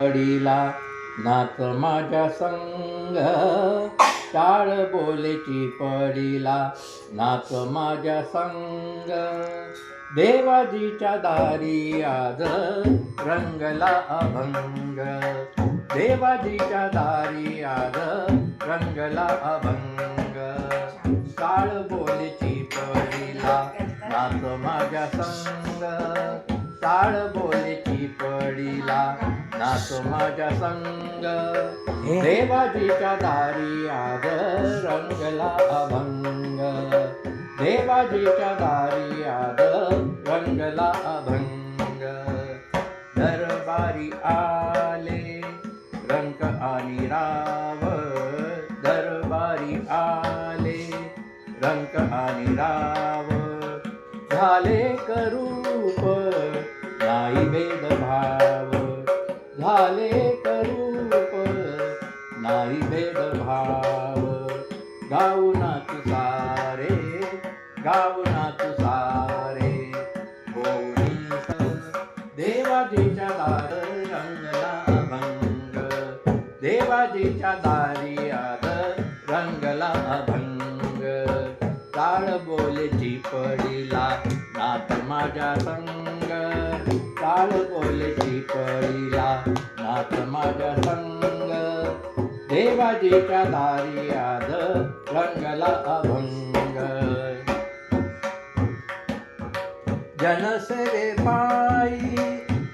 पडिला नाच माझ्या संग, टाळ बोलेची पडिला नाच माझ्या संग. देवाजीच्या दारी आज रंगला अभंग, देवाजीच्या दारी आज रंगला अभंग. टाळ बोलेची पडिला नाच माझ्या संग, टाळ बोलेची पडिला नाच माझ्या संग. देवाजीच्या दारी आज रंगला अभंग, देवाजीच्या दारी आज रंगला अभंग. दरबारी आले रंक आणि राव, दरबारी आले रंक आणि राव. झाले करूप नाही भेदभाव, झाले करूप नाही भेदभाव. गाऊना तू सारे, गाऊना तू सारे होऊनी. देवाजीच्या दार रंगला अभंग, देवाजीच्या दारी आज रंगला अभंग. टाळ बोलेची पडिला नाच माझ्या संग, टाळ बोलेची पडिला नाच माझ्या संग. देवाजीच्या दारी आज रंगला अभंग. जनसेवे पायी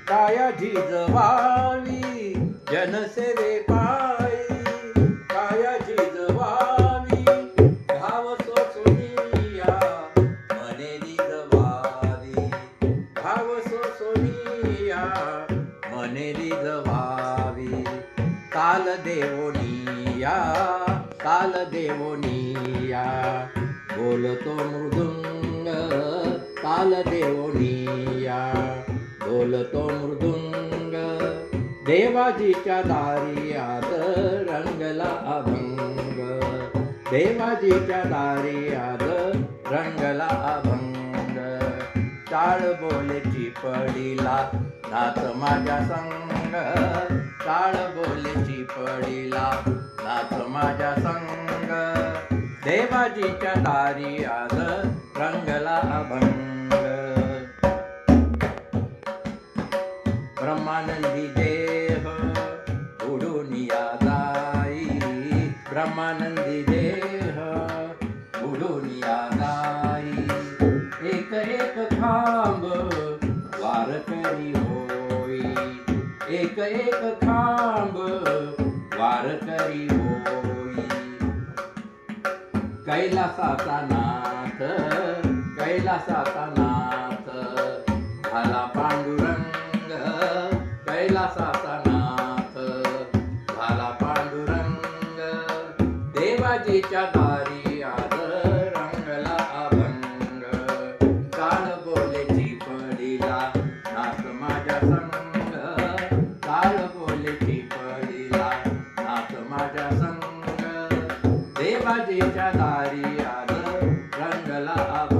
काया झिजवावी, जनसेवे पायी काया झिजवावी. घाव सोसोनिया मने रिजवावी, घाव सोसोनिया मने रिजवावी. काल देवोनिया, काल देवोनिया बोलतो मृदुंग, काल देवोनिया बोलतो मृदुंग. देवाजीच्या दारी आज रंगला अभंग, देवाजीच्या दारी आज रंगला अभंग. टाळ बोलेची पडिला नाच माझ्या संग, टाळ बोलेची पडिला नाच माझ्या संग. देवाजीच्या दारी आज रंगला अभंग. ब्रह्मानंदी देह उडून या जाई, ब्रह्मानंदी देह उडून या जाई. एक एक खांब वारकरी होई, एक एक खांब वारकरी होई. कैलासाचा नाथ, कैलासाचा नाथ झाला पांडुरंग, कैलासाचा नाथ झाला पांडुरंग. देवाजीच्या दारी आज रंगला अभंग. टाळ बोलेची पडिला नाच माझ्या संग, टाळ बोलेची पडिला नाच माझ्या संग. देवाजीच्या दारी आज रंगला अभंग.